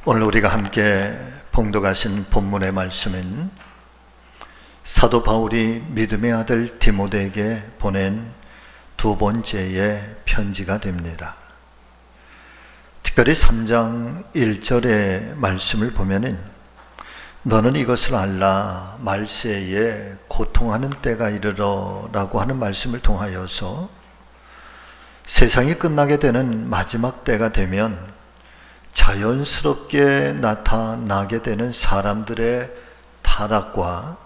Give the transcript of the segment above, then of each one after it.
오늘 우리가 함께 봉독하신 본문의 말씀은 사도 바울이 믿음의 아들 디모데에게 보낸 두 번째의 편지가 됩니다. 특별히 3장 1절의 말씀을 보면은 너는 이것을 알라 말세에 고통하는 때가 이르러 라고 하는 말씀을 통하여서 세상이 끝나게 되는 마지막 때가 되면 자연스럽게 나타나게 되는 사람들의 타락과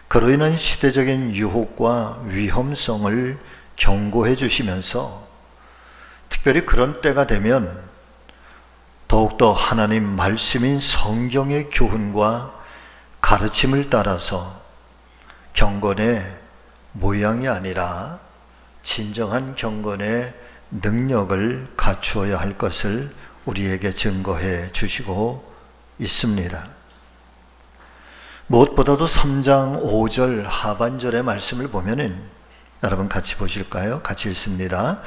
그로 인한 시대적인 유혹과 위험성을 경고해 주시면서 특별히 그런 때가 되면 더욱더 하나님 말씀인 성경의 교훈과 가르침을 따라서 경건의 모양이 아니라 진정한 경건의 능력을 갖추어야 할 것을 우리에게 증거해 주시고 있습니다. 무엇보다도 3장 5절 하반절의 말씀을 보면은 여러분 같이 보실까요? 같이 읽습니다.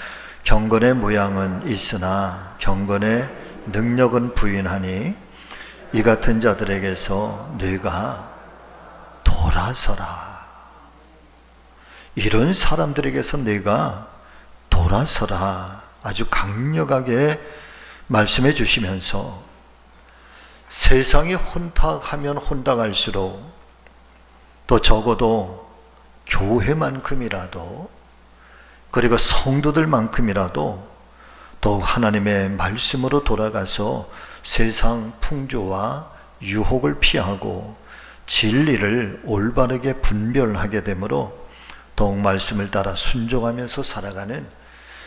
경건의 모양은 있으나 경건의 능력은 부인하니 이 같은 자들에게서 네가 돌아서라. 이런 사람들에게서 네가 돌아서라. 아주 강력하게 말씀해 주시면서 세상이 혼탁하면 혼탁할수록 또 적어도 교회만큼이라도 그리고 성도들만큼이라도 더욱 하나님의 말씀으로 돌아가서 세상 풍조와 유혹을 피하고 진리를 올바르게 분별하게 되므로 더욱 말씀을 따라 순종하면서 살아가는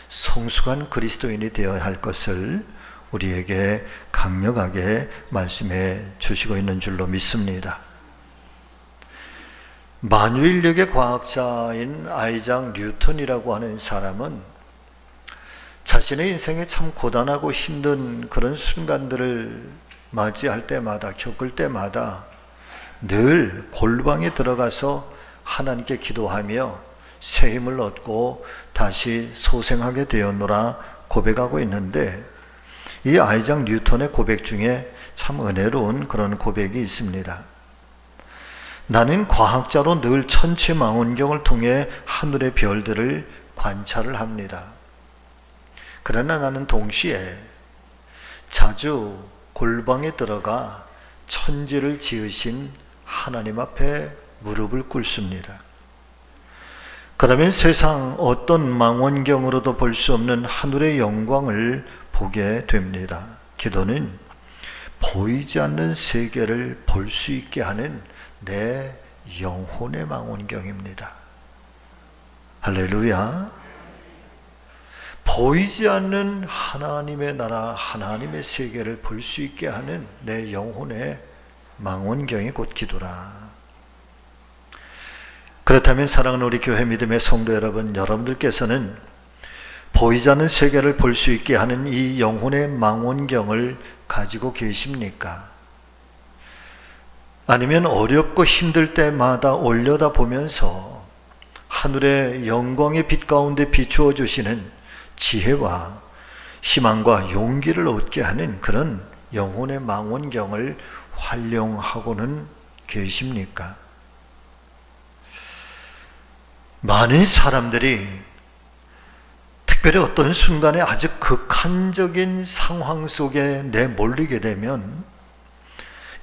성숙한 그리스도인이 되어야 할 것을 우리에게 강력하게 말씀해 주시고 있는 줄로 믿습니다. 만유인력의 과학자인 아이작 뉴턴이라고 하는 사람은 자신의 인생에 참 고단하고 힘든 그런 순간들을 맞이할 때마다 겪을 때마다 늘 골방에 들어가서 하나님께 기도하며 새 힘을 얻고 다시 소생하게 되었노라 고백하고 있는데 이 아이작 뉴턴의 고백 중에 참 은혜로운 그런 고백이 있습니다. 나는 과학자로 늘 천체망원경을 통해 하늘의 별들을 관찰을 합니다. 그러나 나는 동시에 자주 골방에 들어가 천지를 지으신 하나님 앞에 무릎을 꿇습니다. 그러면 세상 어떤 망원경으로도 볼 수 없는 하늘의 영광을 보게 됩니다. 기도는 보이지 않는 세계를 볼 수 있게 하는 내 영혼의 망원경입니다. 할렐루야. 보이지 않는 하나님의 나라, 하나님의 세계를 볼 수 있게 하는 내 영혼의 망원경이 곧 기도라. 그렇다면 사랑하는 우리 교회 믿음의 성도 여러분, 여러분들께서는 보이지 않는 세계를 볼 수 있게 하는 이 영혼의 망원경을 가지고 계십니까? 아니면 어렵고 힘들 때마다 올려다보면서 하늘의 영광의 빛 가운데 비추어 주시는 지혜와 희망과 용기를 얻게 하는 그런 영혼의 망원경을 활용하고는 계십니까? 많은 사람들이 특별히 어떤 순간에 아주 극한적인 상황 속에 내몰리게 되면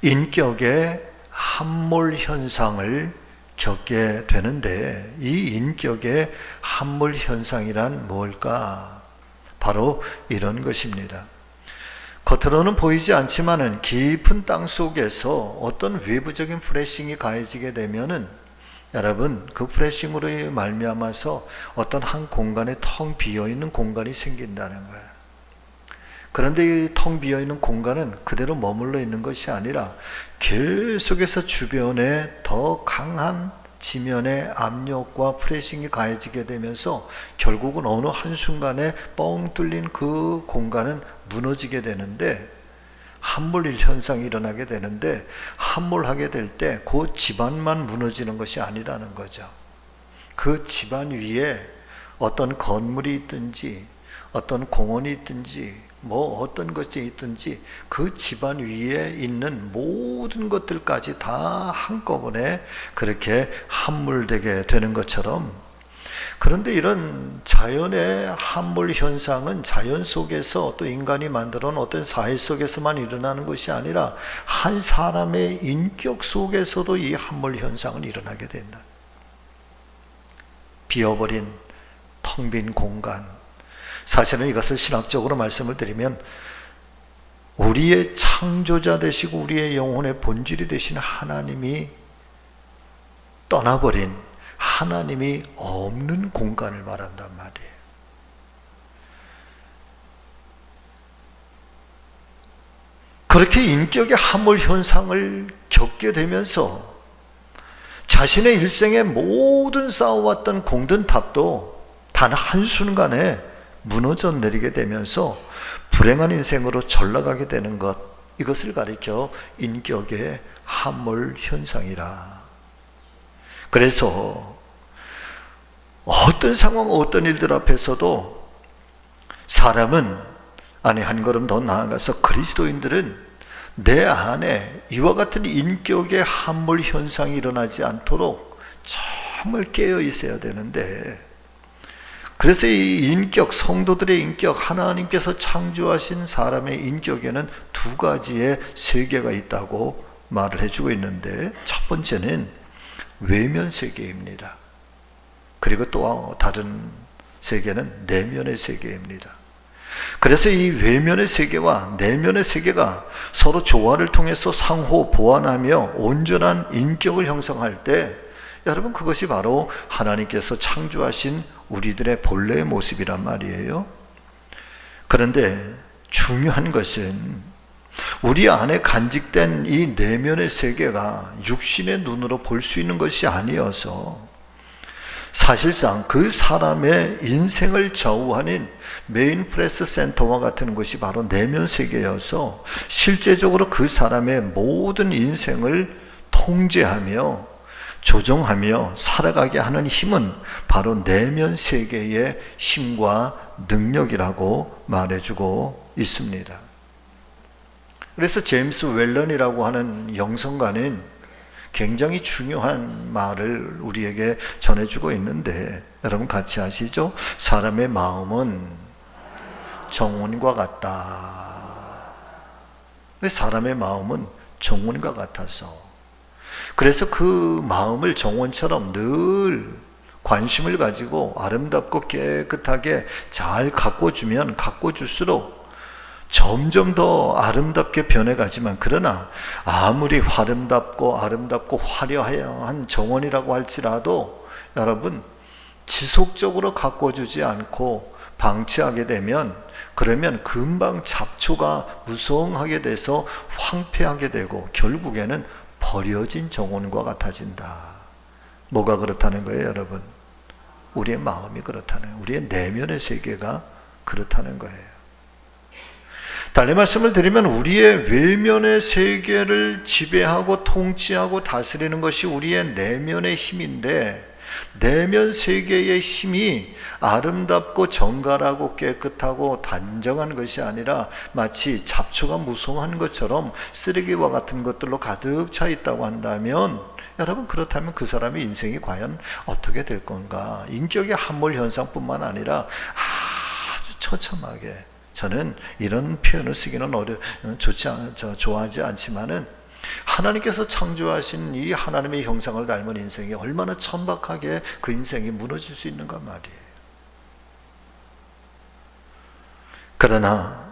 인격의 함몰 현상을 겪게 되는데 이 인격의 함몰 현상이란 뭘까? 바로 이런 것입니다. 겉으로는 보이지 않지만은 깊은 땅 속에서 어떤 외부적인 프레싱이 가해지게 되면은 여러분 그 프레싱으로 말미암아서 어떤 한 공간에 텅 비어있는 공간이 생긴다는 거예요. 그런데 이 텅 비어있는 공간은 그대로 머물러 있는 것이 아니라 계속해서 주변에 더 강한 지면의 압력과 프레싱이 가해지게 되면서 결국은 어느 한순간에 뻥 뚫린 그 공간은 무너지게 되는데 함몰 현상이 일어나게 되는데 함몰하게 될 때 그 집안만 무너지는 것이 아니라는 거죠. 그 집안 위에 어떤 건물이 있든지 어떤 공원이 있든지 뭐 어떤 것이 있든지 그 집안 위에 있는 모든 것들까지 다 한꺼번에 그렇게 함몰되게 되는 것처럼, 그런데 이런 자연의 함몰 현상은 자연 속에서 또 인간이 만들어 놓은 어떤 사회 속에서만 일어나는 것이 아니라 한 사람의 인격 속에서도 이 함몰 현상은 일어나게 된다. 비어버린 텅 빈 공간, 사실은 이것을 신학적으로 말씀을 드리면 우리의 창조자 되시고 우리의 영혼의 본질이 되신 하나님이 떠나버린, 하나님이 없는 공간을 말한단 말이에요. 그렇게 인격의 함몰 현상을 겪게 되면서 자신의 일생에 모든 쌓아왔던 공든 탑도 단 한순간에 무너져 내리게 되면서 불행한 인생으로 전락하게 되는 것, 이것을 가리켜 인격의 함몰 현상이라. 그래서 어떤 상황, 어떤 일들 앞에서도 사람은, 아니 한 걸음 더 나아가서 그리스도인들은 내 안에 이와 같은 인격의 함몰 현상이 일어나지 않도록 정말 깨어 있어야 되는데, 그래서 이 인격, 성도들의 인격, 하나님께서 창조하신 사람의 인격에는 두 가지의 세계가 있다고 말을 해주고 있는데, 첫 번째는 외면 세계입니다. 그리고 또 다른 세계는 내면의 세계입니다. 그래서 이 외면의 세계와 내면의 세계가 서로 조화를 통해서 상호 보완하며 온전한 인격을 형성할 때, 여러분 그것이 바로 하나님께서 창조하신 우리들의 본래의 모습이란 말이에요. 그런데 중요한 것은 우리 안에 간직된 이 내면의 세계가 육신의 눈으로 볼 수 있는 것이 아니어서 사실상 그 사람의 인생을 좌우하는 메인 프레스 센터와 같은 것이 바로 내면 세계여서 실제적으로 그 사람의 모든 인생을 통제하며 조정하며 살아가게 하는 힘은 바로 내면 세계의 힘과 능력이라고 말해주고 있습니다. 그래서 제임스 웰런이라고 하는 영성가는 굉장히 중요한 말을 우리에게 전해주고 있는데, 여러분 같이 아시죠? 사람의 마음은 정원과 같다. 왜 사람의 마음은 정원과 같아서, 그래서 그 마음을 정원처럼 늘 관심을 가지고 아름답고 깨끗하게 잘 가꿔주면 가꿔줄수록 점점 더 아름답게 변해가지만, 그러나 아무리 아름답고 화려한 정원이라고 할지라도 여러분 지속적으로 가꿔주지 않고 방치하게 되면, 그러면 금방 잡초가 무성하게 돼서 황폐하게 되고 결국에는 버려진 정원과 같아진다. 뭐가 그렇다는 거예요, 여러분? 우리의 마음이 그렇다는 거예요. 우리의 내면의 세계가 그렇다는 거예요. 달리 말씀을 드리면 우리의 외면의 세계를 지배하고 통치하고 다스리는 것이 우리의 내면의 힘인데, 내면 세계의 힘이 아름답고 정갈하고 깨끗하고 단정한 것이 아니라 마치 잡초가 무성한 것처럼 쓰레기와 같은 것들로 가득 차 있다고 한다면, 여러분 그렇다면 그 사람의 인생이 과연 어떻게 될 건가? 인격의 함몰 현상뿐만 아니라 아주 처참하게, 저는 이런 표현을 쓰기는 좋아하지 않지만은, 하나님께서 창조하신 이 하나님의 형상을 닮은 인생이 얼마나 천박하게 그 인생이 무너질 수 있는가 말이에요. 그러나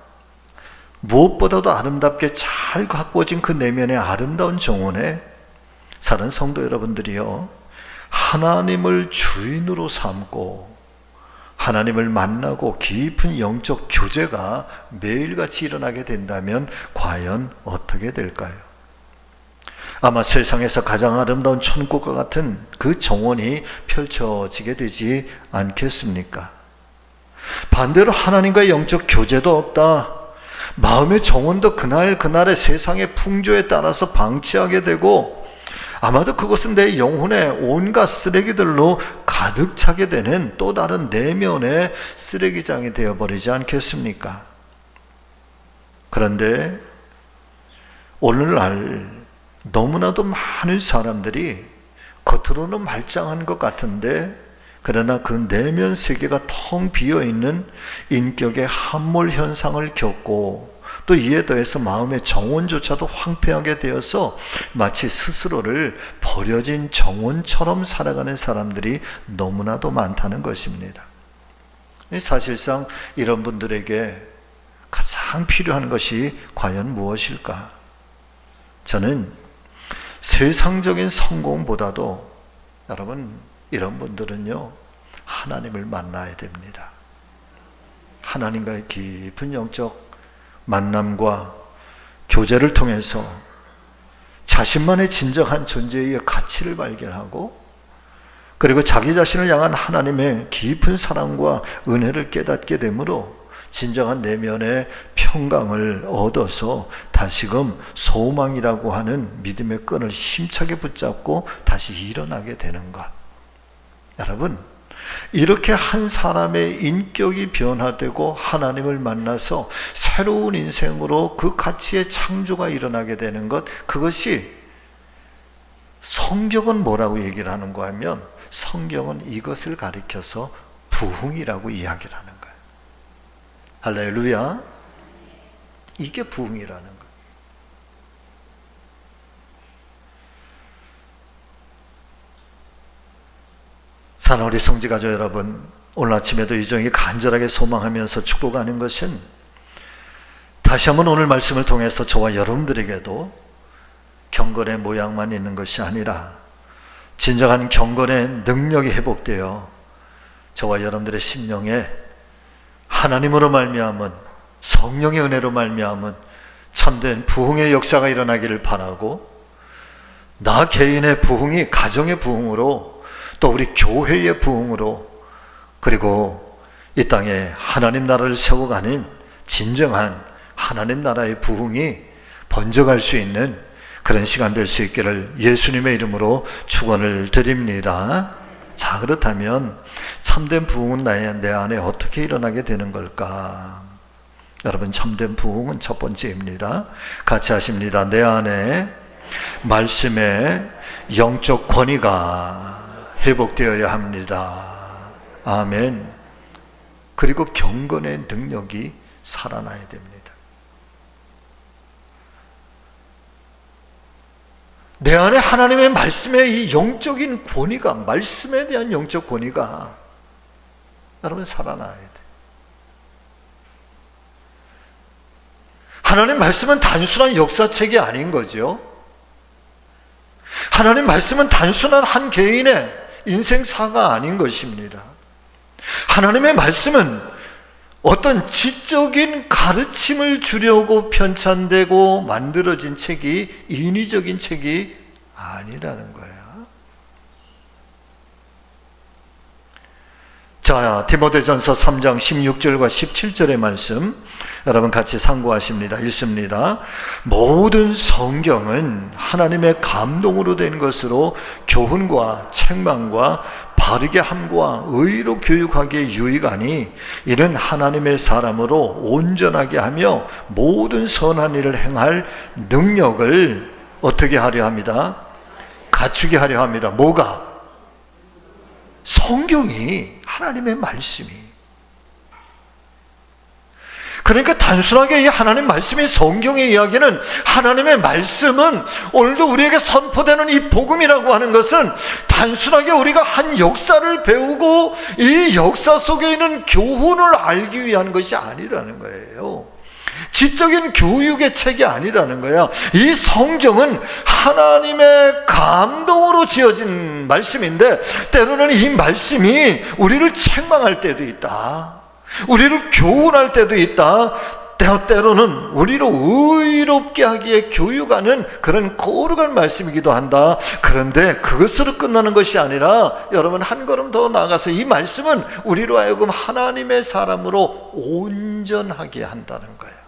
무엇보다도 아름답게 잘 가꾸어진 그 내면의 아름다운 정원에 사는 성도 여러분들이요, 하나님을 주인으로 삼고 하나님을 만나고 깊은 영적 교제가 매일같이 일어나게 된다면 과연 어떻게 될까요? 아마 세상에서 가장 아름다운 천국과 같은 그 정원이 펼쳐지게 되지 않겠습니까? 반대로 하나님과의 영적 교제도 없다, 마음의 정원도 그날의 세상의 풍조에 따라서 방치하게 되고, 아마도 그것은 내 영혼의 온갖 쓰레기들로 가득 차게 되는 또 다른 내면의 쓰레기장이 되어버리지 않겠습니까? 그런데 오늘날 너무나도 많은 사람들이 겉으로는 말짱한 것 같은데 그러나 그 내면 세계가 텅 비어있는 인격의 함몰 현상을 겪고 또 이에 더해서 마음의 정원조차도 황폐하게 되어서 마치 스스로를 버려진 정원처럼 살아가는 사람들이 너무나도 많다는 것입니다. 사실상 이런 분들에게 가장 필요한 것이 과연 무엇일까? 저는 세상적인 성공보다도 여러분 이런 분들은요 하나님을 만나야 됩니다. 하나님과의 깊은 영적 만남과 교제를 통해서 자신만의 진정한 존재의 가치를 발견하고 그리고 자기 자신을 향한 하나님의 깊은 사랑과 은혜를 깨닫게 되므로 진정한 내면의 평강을 얻어서 다시금 소망이라고 하는 믿음의 끈을 힘차게 붙잡고 다시 일어나게 되는 것. 여러분, 이렇게 한 사람의 인격이 변화되고 하나님을 만나서 새로운 인생으로 그 가치의 창조가 일어나게 되는 것, 그것이 성경은 뭐라고 얘기를 하는가 하면 성경은 이것을 가리켜서 부흥이라고 이야기를 하는 거예요. 할렐루야. 이게 부흥이라는 거예요. 사랑하는 성지가족 여러분, 오늘 아침에도 이종이 간절하게 소망하면서 축복하는 것은 다시 한번 오늘 말씀을 통해서 저와 여러분들에게도 경건의 모양만 있는 것이 아니라 진정한 경건의 능력이 회복되어 저와 여러분들의 심령에 하나님으로 말미암은 성령의 은혜로 말미암은 참된 부흥의 역사가 일어나기를 바라고 나 개인의 부흥이 가정의 부흥으로 또 우리 교회의 부흥으로 그리고 이 땅에 하나님 나라를 세워가는 진정한 하나님 나라의 부흥이 번져갈 수 있는 그런 시간 될 수 있기를 예수님의 이름으로 축원을 드립니다. 자, 그렇다면 참된 부흥은 내 안에 어떻게 일어나게 되는 걸까? 여러분, 참된 부흥은 첫 번째입니다. 같이 하십니다. 내 안에 말씀의 영적 권위가 회복되어야 합니다. 아멘. 그리고 경건의 능력이 살아나야 됩니다. 내 안에 하나님의 말씀의 이 영적인 권위가, 말씀에 대한 영적 권위가 여러분 살아나야 돼. 하나님 말씀은 단순한 역사책이 아닌 거죠. 하나님 말씀은 단순한 한 개인의 인생사가 아닌 것입니다. 하나님의 말씀은 어떤 지적인 가르침을 주려고 편찬되고 만들어진 책이 인위적인 책이 아니라는 거예요. 자, 디모데전서 3장 16절과 17절의 말씀 여러분 같이 상고하십니다. 읽습니다. 모든 성경은 하나님의 감동으로 된 것으로 교훈과 책망과 바르게 함과 의로 교육하기에 유익하니 이는 하나님의 사람으로 온전하게 하며 모든 선한 일을 행할 능력을 어떻게 하려 합니다? 갖추게 하려 합니다. 뭐가? 성경이, 하나님의 말씀이. 그러니까 단순하게 이 하나님 말씀이 성경의 이야기는, 하나님의 말씀은 오늘도 우리에게 선포되는 이 복음이라고 하는 것은 단순하게 우리가 한 역사를 배우고 이 역사 속에 있는 교훈을 알기 위한 것이 아니라는 거예요. 지적인 교육의 책이 아니라는 거야. 이 성경은 하나님의 감동으로 지어진 말씀인데 때로는 이 말씀이 우리를 책망할 때도 있다. 우리를 교훈할 때도 있다. 때로는 우리를 의롭게 하기에 교육하는 그런 거룩한 말씀이기도 한다. 그런데 그것으로 끝나는 것이 아니라 여러분 한 걸음 더 나아가서 이 말씀은 우리로 하여금 하나님의 사람으로 온전하게 한다는 거예요.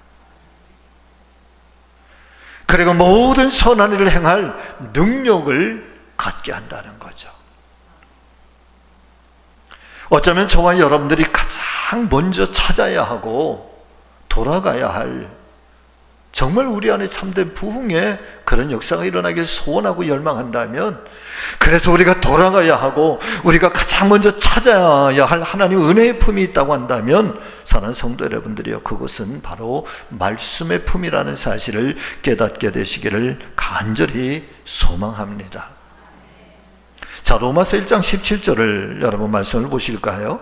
그리고 모든 선한 일을 행할 능력을 갖게 한다는 거죠. 어쩌면 저와 여러분들이 가장 먼저 찾아야 하고 돌아가야 할, 정말 우리 안에 참된 부흥의 그런 역사가 일어나길 소원하고 열망한다면, 그래서 우리가 돌아가야 하고 우리가 가장 먼저 찾아야 할 하나님의 은혜의 품이 있다고 한다면, 사랑하는 성도 여러분들이요, 그것은 바로 말씀의 품이라는 사실을 깨닫게 되시기를 간절히 소망합니다. 자, 로마서 1장 17절을 여러분 말씀을 보실까요?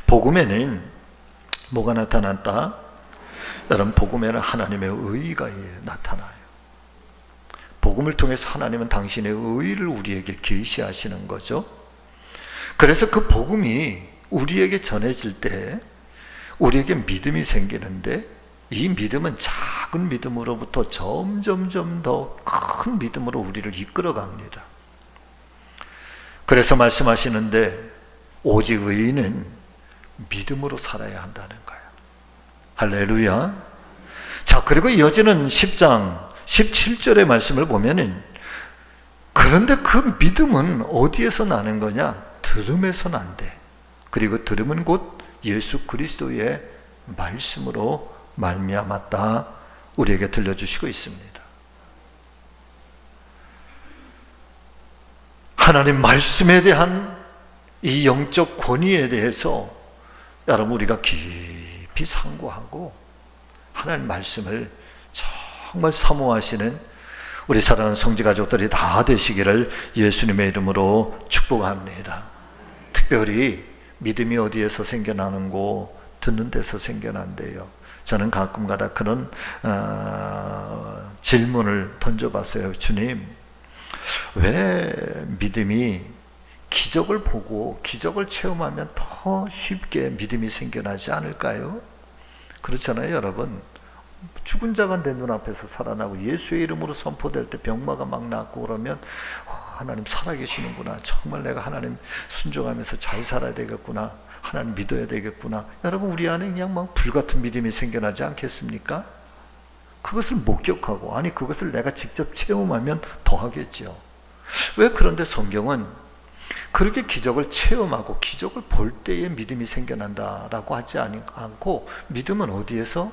복음에는 뭐가 나타났다? 여러분, 복음에는 하나님의 의가 나타나요. 복음을 통해서 하나님은 당신의 의를 우리에게 계시하시는 거죠. 그래서 그 복음이 우리에게 전해질 때 우리에게 믿음이 생기는데, 이 믿음은 작은 믿음으로부터 점점점 더 큰 믿음으로 우리를 이끌어 갑니다. 그래서 말씀하시는데, 오직 의인은 믿음으로 살아야 한다는 거예요. 할렐루야. 자, 그리고 이어지는 10장 17절의 말씀을 보면은, 그런데 그 믿음은 어디에서 나는 거냐? 들음에서 난대. 그리고 들음은 곧 예수 그리스도의 말씀으로 말미암았다, 우리에게 들려주시고 있습니다. 하나님 말씀에 대한 이 영적 권위에 대해서 여러분, 우리가 깊이 상고하고 하나님 말씀을 정말 사모하시는 우리 사랑하는 성지가족들이 다 되시기를 예수님의 이름으로 축복합니다. 특별히 믿음이 어디에서 생겨나는고? 듣는 데서 생겨난대요. 저는 가끔가다 그런 질문을 던져봤어요. 주님, 왜 믿음이 기적을 보고 기적을 체험하면 더 쉽게 믿음이 생겨나지 않을까요? 그렇잖아요, 여러분. 죽은 자가 내 눈앞에서 살아나고 예수의 이름으로 선포될 때 병마가 막 낫고 그러면, 하나님 살아계시는구나, 정말 내가 하나님 순종하면서 잘 살아야 되겠구나, 하나님 믿어야 되겠구나. 여러분, 우리 안에 그냥 막 불같은 믿음이 생겨나지 않겠습니까? 그것을 목격하고, 아니 그것을 내가 직접 체험하면 더하겠죠. 왜? 그런데 성경은 그렇게 기적을 체험하고 기적을 볼 때에 믿음이 생겨난다라고 하지 않고, 믿음은 어디에서?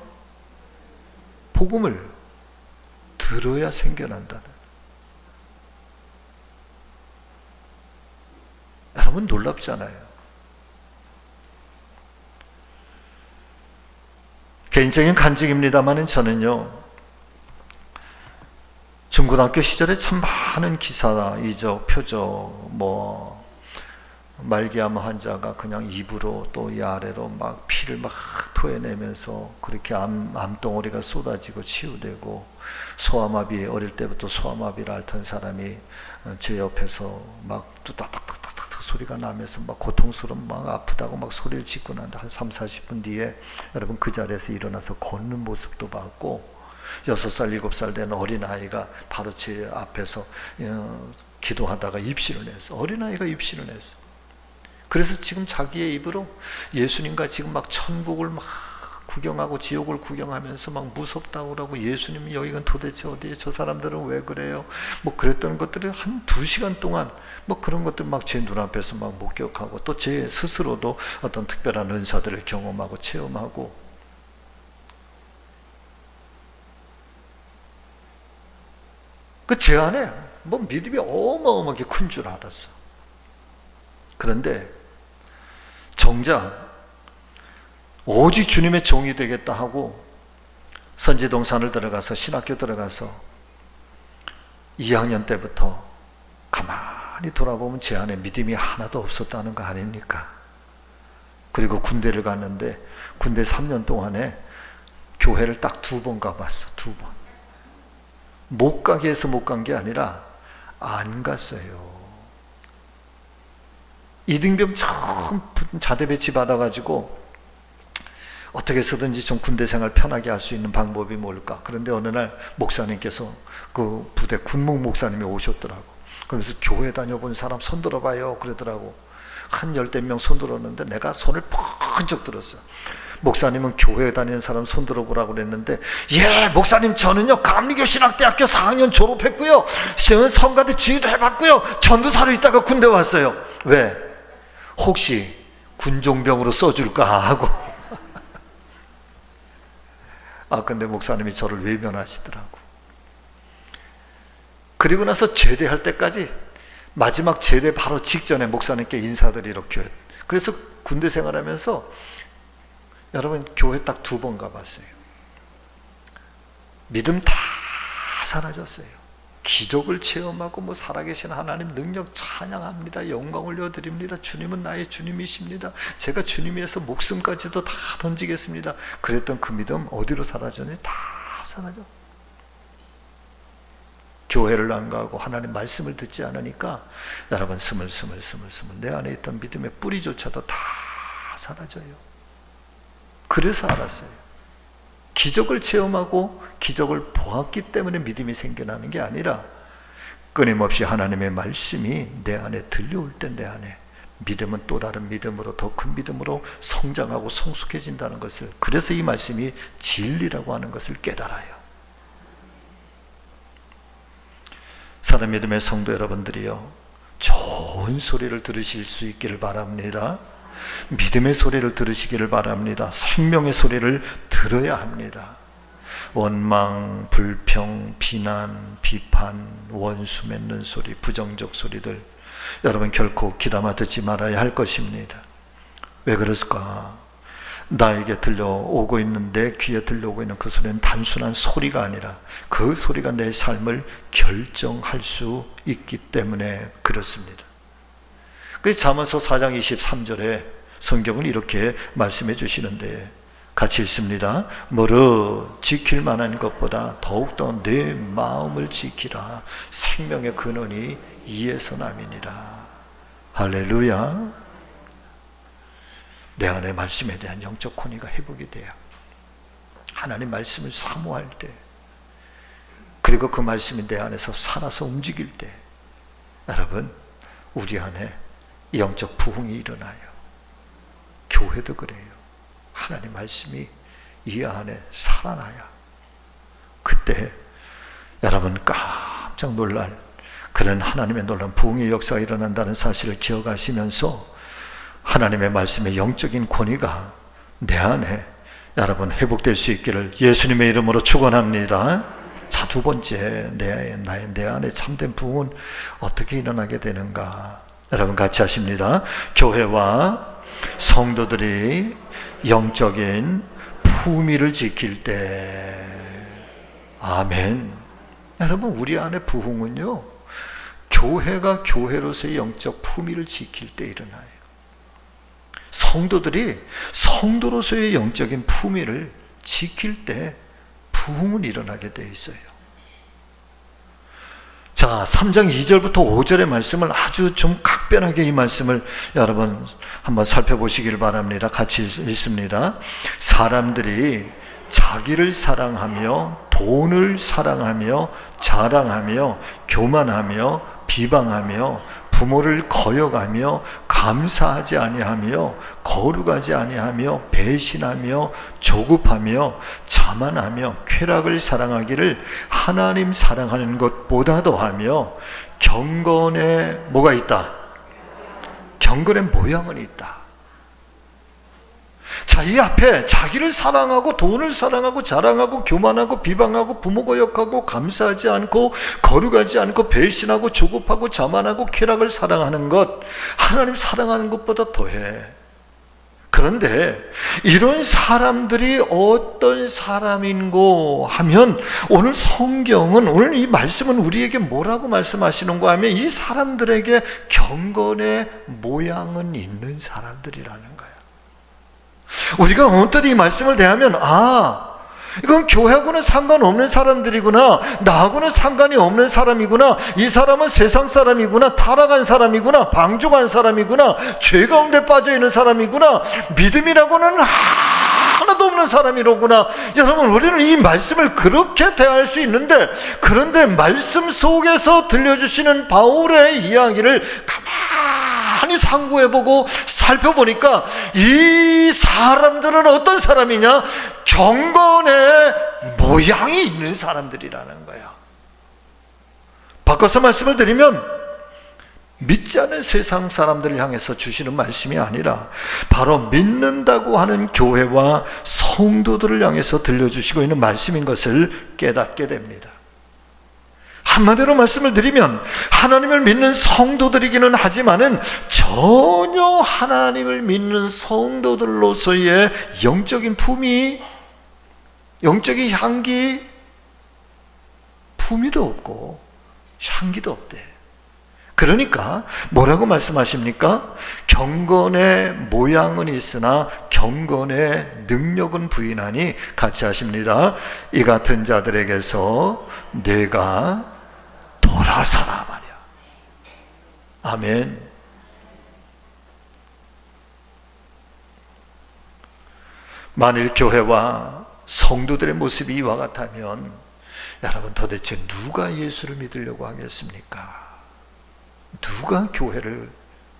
복음을 들어야 생겨난다는. 여러분, 놀랍잖아요. 개인적인 간증입니다만, 저는요, 중고등학교 시절에 참 많은 기사, 이적, 표적, 말기암 환자가 그냥 입으로 또 이 아래로 막 피를 막 토해내면서 그렇게 암덩어리가 쏟아지고 치유되고, 소아마비, 어릴 때부터 소아마비를 앓던 사람이 제 옆에서 막 뚜딱딱딱딱 소리가 나면서 막 고통스러운, 막 아프다고 막 소리를 짓고 난 한 3, 40분 뒤에 여러분 그 자리에서 일어나서 걷는 모습도 봤고, 6살, 7살 된 어린아이가 바로 제 앞에서 기도하다가 입신을 했어. 어린아이가 입신을 했어. 그래서 지금 자기의 입으로 예수님과 지금 막 천국을 막 구경하고 지옥을 구경하면서 막 무섭다고 그러고, 예수님이 여기가 도대체 어디에, 저 사람들은 왜 그래요? 그랬던 것들을 한 2시간 동안 그런 것들 막 제 눈앞에서 막 목격하고, 또 제 스스로도 어떤 특별한 은사들을 경험하고 체험하고, 제 안에 믿음이 어마어마하게 큰 줄 알았어. 그런데 정작 오직 주님의 종이 되겠다 하고 선지동산을 들어가서, 신학교 들어가서 2학년 때부터 가만히 돌아보면 제 안에 믿음이 하나도 없었다는 거 아닙니까? 그리고 군대를 갔는데, 군대 3년 동안에 교회를 딱 2번 가봤어. 2번. 못 가게 해서 못 간 게 아니라 안 갔어요. 이등병 처음 자대 배치 받아가지고 어떻게 해서든지 좀 군대 생활 편하게 할 수 있는 방법이 뭘까? 그런데 어느 날 목사님께서, 그 부대 군목 목사님이 오셨더라고. 그러면서 교회 다녀본 사람 손 들어봐요 그러더라고. 한 10대 명 손 들었는데 내가 손을 번쩍 들었어요. 목사님은 교회 다니는 사람 손 들어보라고 그랬는데, 예, 목사님 저는요 감리교 신학대학교 4학년 졸업했고요, 성가대 지휘도 해봤고요, 전도사로 있다가 군대 왔어요. 왜? 혹시 군종병으로 써줄까 하고 근데 목사님이 저를 외면하시더라고. 그리고 나서 제대할 때까지, 마지막 제대 바로 직전에 목사님께 인사드리러 교회, 그래서 군대 생활하면서 여러분 교회 딱 2번 가봤어요. 믿음 다 사라졌어요. 기적을 체험하고 살아계신 하나님 능력 찬양합니다. 영광 올려드립니다. 주님은 나의 주님이십니다. 제가 주님 위해서 목숨까지도 다 던지겠습니다. 그랬던 그 믿음 어디로 사라졌니? 다 사라져. 교회를 안 가고 하나님 말씀을 듣지 않으니까 여러분 스물스물 내 안에 있던 믿음의 뿌리조차도 다 사라져요. 그래서 알았어요. 기적을 체험하고 기적을 보았기 때문에 믿음이 생겨나는 게 아니라 끊임없이 하나님의 말씀이 내 안에 들려올 때 내 안에 믿음은 또 다른 믿음으로, 더 큰 믿음으로 성장하고 성숙해진다는 것을, 그래서 이 말씀이 진리라고 하는 것을 깨달아요. 사랑 믿음의 성도 여러분들이요, 좋은 소리를 들으실 수 있기를 바랍니다. 믿음의 소리를 들으시기를 바랍니다. 생명의 소리를 들어야 합니다. 원망, 불평, 비난, 비판, 원수 맺는 소리, 부정적 소리들 여러분 결코 귀담아 듣지 말아야 할 것입니다. 왜 그럴까? 나에게 들려오고 있는, 내 귀에 들려오고 있는 그 소리는 단순한 소리가 아니라 그 소리가 내 삶을 결정할 수 있기 때문에 그렇습니다. 그래서 잠언서 4장 23절에 성경은 이렇게 말씀해 주시는데, 같이 읽습니다. 뭐를 지킬 만한 것보다 더욱더 내 마음을 지키라. 생명의 근원이 이에서 남이니라. 할렐루야. 내 안에 말씀에 대한 영적 권위가 회복이 돼요. 하나님 말씀을 사모할 때, 그리고 그 말씀이 내 안에서 살아서 움직일 때, 여러분 우리 안에 영적 부흥이 일어나요. 교회도 그래요. 하나님 말씀이 이 안에 살아나야 그때 여러분 깜짝 놀랄 그런 하나님의 놀라운 부흥의 역사가 일어난다는 사실을 기억하시면서 하나님의 말씀의 영적인 권위가 내 안에 여러분 회복될 수 있기를 예수님의 이름으로 축원합니다. 자, 2번째, 내 안에 참된 부흥은 어떻게 일어나게 되는가? 여러분 같이 하십니다. 교회와 성도들이 영적인 품위를 지킬 때, 아멘. 여러분 우리 안에 부흥은요, 교회가 교회로서의 영적 품위를 지킬 때 일어나요. 성도들이 성도로서의 영적인 품위를 지킬 때 부흥은 일어나게 돼 있어요. 자, 3장 2절부터 5절의 말씀을 아주 좀 각별하게 이 말씀을 여러분 한번 살펴보시길 바랍니다. 같이 읽습니다. 사람들이 자기를 사랑하며 돈을 사랑하며 자랑하며 교만하며 비방하며 부모를 거역하며 감사하지 아니하며 거룩하지 아니하며 배신하며 조급하며 자만하며 쾌락을 사랑하기를 하나님 사랑하는 것보다도 하며 경건에 뭐가 있다? 경건의 모양은 있다. 자, 이 앞에 자기를 사랑하고 돈을 사랑하고 자랑하고 교만하고 비방하고 부모 거역하고 감사하지 않고 거룩하지 않고 배신하고 조급하고 자만하고 쾌락을 사랑하는 것, 하나님 사랑하는 것보다 더해. 그런데 이런 사람들이 어떤 사람인고 하면, 오늘 성경은, 오늘 이 말씀은 우리에게 뭐라고 말씀하시는가 하면, 이 사람들에게 경건의 모양은 있는 사람들이라는 거예요. 우리가 어떻게 이 말씀을 대하면, 이건 교회하고는 상관없는 사람들이구나, 나하고는 상관이 없는 사람이구나, 이 사람은 세상 사람이구나, 타락한 사람이구나, 방종한 사람이구나, 죄 가운데 빠져있는 사람이구나, 믿음이라고는 하나도 없는 사람이로구나. 여러분, 우리는 이 말씀을 그렇게 대할 수 있는데, 그런데 말씀 속에서 들려주시는 바울의 이야기를 가만히 상고해보고 살펴보니까 이 사람들은 어떤 사람이냐? 경건의 모양이 있는 사람들이라는 거야. 바꿔서 말씀을 드리면, 믿지 않는 세상 사람들을 향해서 주시는 말씀이 아니라 바로 믿는다고 하는 교회와 성도들을 향해서 들려주시고 있는 말씀인 것을 깨닫게 됩니다. 한마디로 말씀을 드리면 하나님을 믿는 성도들이기는 하지만은 전혀 하나님을 믿는 성도들로서의 영적인 품위, 영적인 향기, 품위도 없고 향기도 없대. 그러니까 뭐라고 말씀하십니까? 경건의 모양은 있으나 경건의 능력은 부인하니 같이 하십니다. 이 같은 자들에게서 내가 돌아서라 말이야. 아멘. 만일 교회와 성도들의 모습이 이와 같다면 여러분, 도대체 누가 예수를 믿으려고 하겠습니까? 누가 교회를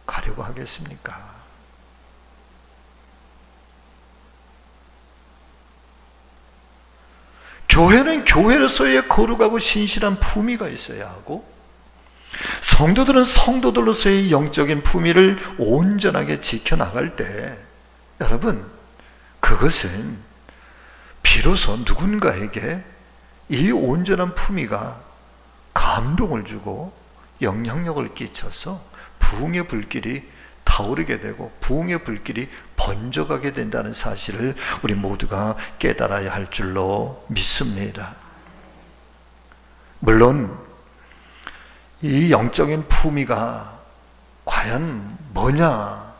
가려고 하겠습니까? 교회는 교회로서의 거룩하고 신실한 품위가 있어야 하고, 성도들은 성도들로서의 영적인 품위를 온전하게 지켜나갈 때, 여러분, 그것은 비로소 누군가에게 이 온전한 품위가 감동을 주고 영향력을 끼쳐서 부흥의 불길이 타오르게 되고 부흥의 불길이 번져가게 된다는 사실을 우리 모두가 깨달아야 할 줄로 믿습니다. 물론 이 영적인 품위가 과연 뭐냐,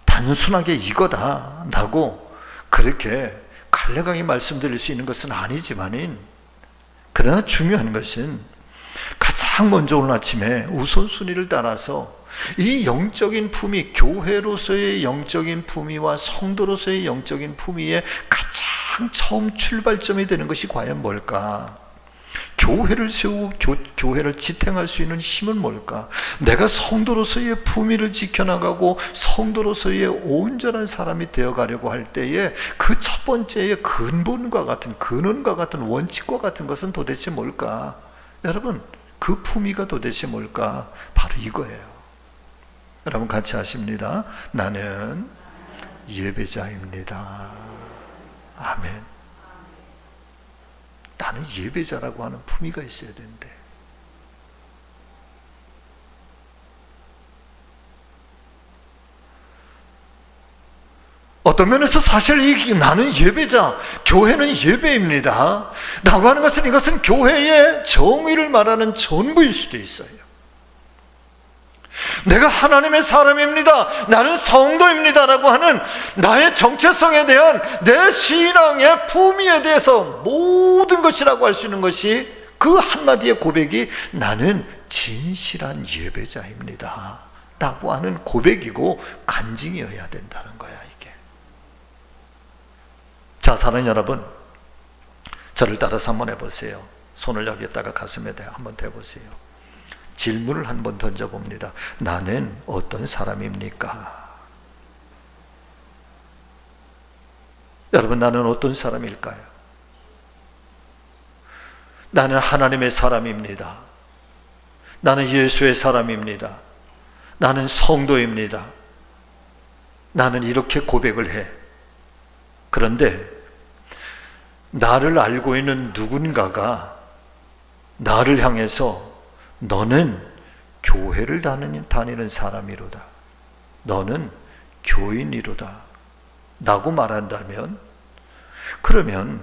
단순하게 이거다 라고 그렇게 간략하게 말씀드릴 수 있는 것은 아니지만은, 그러나 중요한 것은 가장 먼저 오늘 아침에 우선순위를 따라서 이 영적인 품위, 교회로서의 영적인 품위와 성도로서의 영적인 품위의 가장 처음 출발점이 되는 것이 과연 뭘까? 교회를 세우고 교회를 지탱할 수 있는 힘은 뭘까? 내가 성도로서의 품위를 지켜나가고 성도로서의 온전한 사람이 되어가려고 할 때에 그 첫 번째의 근본과 같은, 근원과 같은, 원칙과 같은 것은 도대체 뭘까? 여러분, 그 품위가 도대체 뭘까? 바로 이거예요. 여러분 같이 하십니다. 나는 예배자입니다. 아멘. 나는 예배자라고 하는 품위가 있어야 된대. 어떤 면에서 사실 나는 예배자, 교회는 예배입니다 라고 하는 것은, 이것은 교회의 정의를 말하는 전부일 수도 있어요. 내가 하나님의 사람입니다, 나는 성도입니다 라고 하는 나의 정체성에 대한 내 신앙의 품위에 대해서 모든 것이라고 할 수 있는 것이 그 한마디의 고백이 나는 진실한 예배자입니다 라고 하는 고백이고 간증이어야 된다는 거야, 이게. 자, 사랑하는 여러분, 저를 따라서 한번 해보세요. 손을 여기다가 가슴에 한번 대보세요. 질문을 한번 던져봅니다. 나는 어떤 사람입니까? 여러분, 나는 어떤 사람일까요? 나는 하나님의 사람입니다. 나는 예수의 사람입니다. 나는 성도입니다. 나는 이렇게 고백을 해. 그런데 나를 알고 있는 누군가가 나를 향해서 너는 교회를 다니는 사람이로다, 너는 교인이로다 라고 말한다면, 그러면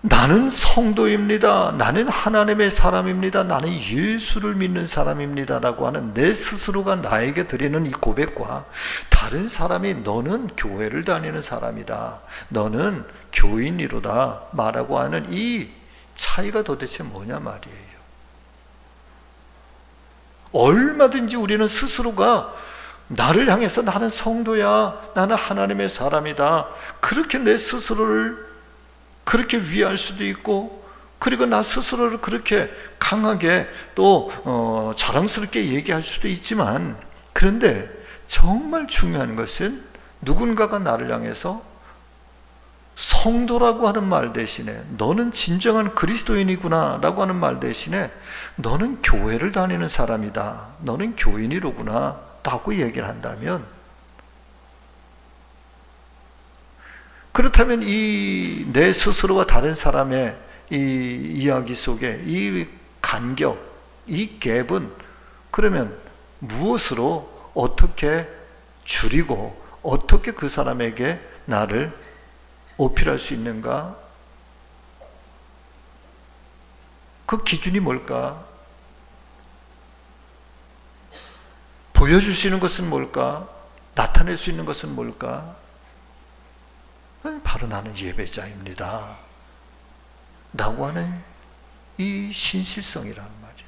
나는 성도입니다, 나는 하나님의 사람입니다, 나는 예수를 믿는 사람입니다 라고 하는 내 스스로가 나에게 드리는 이 고백과 다른 사람이 너는 교회를 다니는 사람이다, 너는 교인이로다 말하고 하는 이 차이가 도대체 뭐냐 말이에요. 얼마든지 우리는 스스로가 나를 향해서 나는 성도야, 나는 하나님의 사람이다, 그렇게 내 스스로를 그렇게 위할 수도 있고, 그리고 나 스스로를 그렇게 강하게 또 자랑스럽게 얘기할 수도 있지만, 그런데 정말 중요한 것은 누군가가 나를 향해서 성도라고 하는 말 대신에 너는 진정한 그리스도인이구나 라고 하는 말 대신에 너는 교회를 다니는 사람이다, 너는 교인이로구나 라고 얘기를 한다면, 그렇다면 이 내 스스로와 다른 사람의 이 이야기 속에 이 간격, 이 갭은 그러면 무엇으로 어떻게 줄이고 어떻게 그 사람에게 나를 어필할 수 있는가? 그 기준이 뭘까? 보여줄 수 있는 것은 뭘까? 나타낼 수 있는 것은 뭘까? 바로 나는 예배자입니다 라고 하는 이 신실성이라는 말이에요.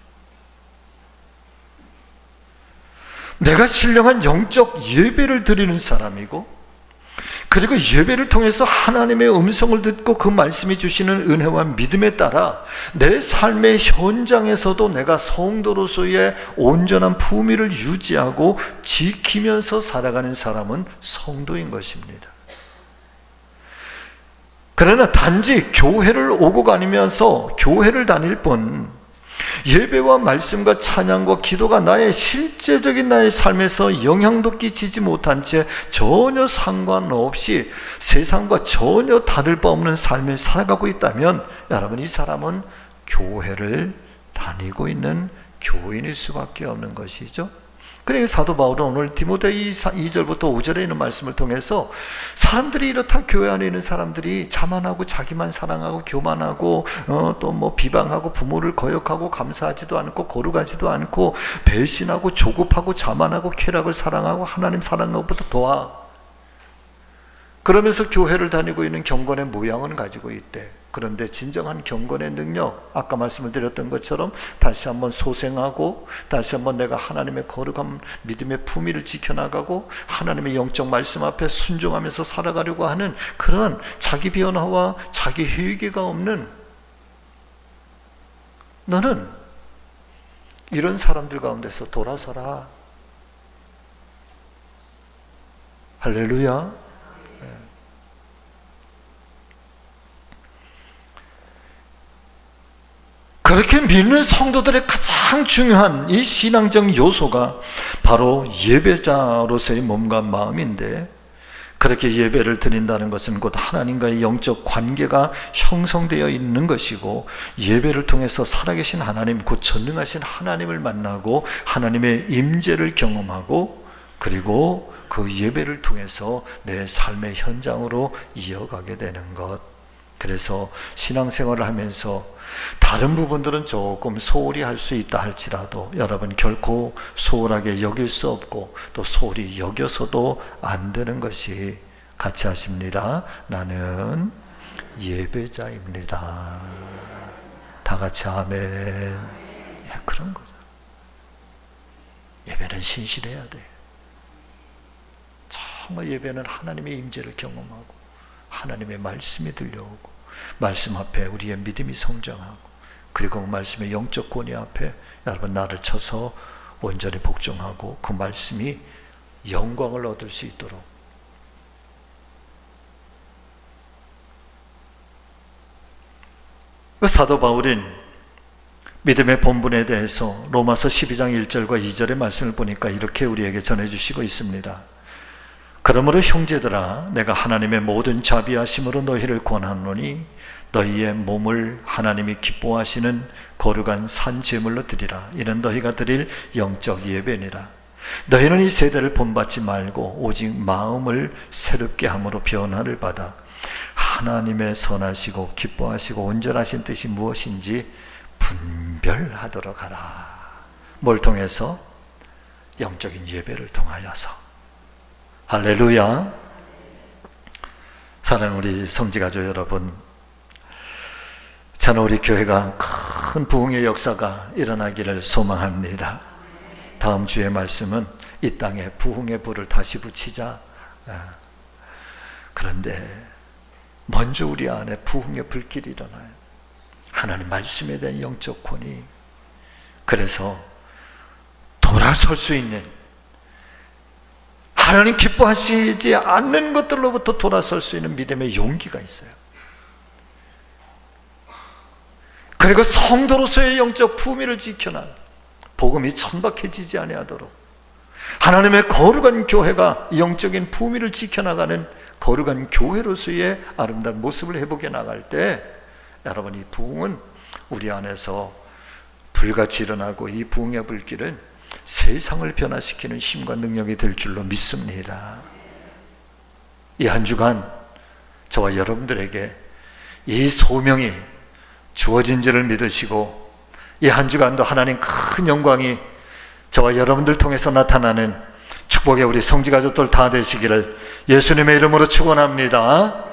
내가 신령한 영적 예배를 드리는 사람이고, 그리고 예배를 통해서 하나님의 음성을 듣고 그 말씀이 주시는 은혜와 믿음에 따라 내 삶의 현장에서도 내가 성도로서의 온전한 품위를 유지하고 지키면서 살아가는 사람은 성도인 것입니다. 그러나 단지 교회를 오고 다니면서 교회를 다닐 뿐 예배와 말씀과 찬양과 기도가 나의 실제적인 나의 삶에서 영향도 끼치지 못한 채 전혀 상관없이 세상과 전혀 다를 바 없는 삶을 살아가고 있다면, 여러분, 이 사람은 교회를 다니고 있는 교인일 수밖에 없는 것이죠. 그러니까 사도 바울은 오늘 디모데 2절부터 5절에 있는 말씀을 통해서 사람들이 이렇다, 교회 안에 있는 사람들이 자만하고 자기만 사랑하고 교만하고 또 뭐 비방하고 부모를 거역하고 감사하지도 않고 거룩하지도 않고 배신하고 조급하고 자만하고 쾌락을 사랑하고 하나님 사랑하는 것부터 더하, 그러면서 교회를 다니고 있는 경건의 모양은 가지고 있대. 그런데 진정한 경건의 능력, 아까 말씀을 드렸던 것처럼 다시 한번 소생하고 다시 한번 내가 하나님의 거룩한 믿음의 품위를 지켜나가고 하나님의 영적 말씀 앞에 순종하면서 살아가려고 하는 그런 자기 변화와 자기 회개가 없는, 너는 이런 사람들 가운데서 돌아서라. 할렐루야. 그렇게 믿는 성도들의 가장 중요한 이 신앙적 요소가 바로 예배자로서의 몸과 마음인데, 그렇게 예배를 드린다는 것은 곧 하나님과의 영적 관계가 형성되어 있는 것이고, 예배를 통해서 살아계신 하나님, 곧 전능하신 하나님을 만나고 하나님의 임재를 경험하고, 그리고 그 예배를 통해서 내 삶의 현장으로 이어가게 되는 것. 그래서 신앙생활을 하면서 다른 부분들은 조금 소홀히 할 수 있다 할지라도 여러분 결코 소홀하게 여길 수 없고 또 소홀히 여겨서도 안 되는 것이, 같이 하십니다. 나는 예배자입니다. 다 같이 아멘. 그런 거죠. 예배는 신실해야 돼. 정말 예배는 하나님의 임재를 경험하고 하나님의 말씀이 들려오고 말씀 앞에 우리의 믿음이 성장하고, 그리고 그 말씀의 영적 권위 앞에 여러분 나를 쳐서 온전히 복종하고 그 말씀이 영광을 얻을 수 있도록. 사도 바울은 믿음의 본분에 대해서 로마서 12장 1절과 2절의 말씀을 보니까 이렇게 우리에게 전해주시고 있습니다. 그러므로 형제들아, 내가 하나님의 모든 자비하심으로 너희를 권하노니 너희의 몸을 하나님이 기뻐하시는 거룩한 산 제물로 드리라. 이는 너희가 드릴 영적 예배니라. 너희는 이 세대를 본받지 말고 오직 마음을 새롭게 함으로 변화를 받아 하나님의 선하시고 기뻐하시고 온전하신 뜻이 무엇인지 분별하도록 하라. 뭘 통해서? 영적인 예배를 통하여서. 할렐루야. 사랑하는 우리 성지가족 여러분, 저는 우리 교회가 큰 부흥의 역사가 일어나기를 소망합니다. 다음 주의 말씀은 이 땅에 부흥의 불을 다시 붙이자. 그런데 먼저 우리 안에 부흥의 불길이 일어나요. 하나님 말씀에 대한 영적 권위. 그래서 돌아설 수 있는, 하나님 기뻐하시지 않는 것들로부터 돌아설 수 있는 믿음의 용기가 있어요. 그리고 성도로서의 영적 품위를 지켜나 복음이 천박해지지 아니하도록 하나님의 거룩한 교회가 영적인 품위를 지켜나가는 거룩한 교회로서의 아름다운 모습을 회복해 나갈 때 여러분, 이 부흥은 우리 안에서 불같이 일어나고 이 부흥의 불길은 세상을 변화시키는 힘과 능력이 될 줄로 믿습니다. 이 한 주간 저와 여러분들에게 이 소명이 주어진지를 믿으시고 이 한 주간도 하나님 큰 영광이 저와 여러분들 통해서 나타나는 축복의 우리 성지가족들 다 되시기를 예수님의 이름으로 축원합니다.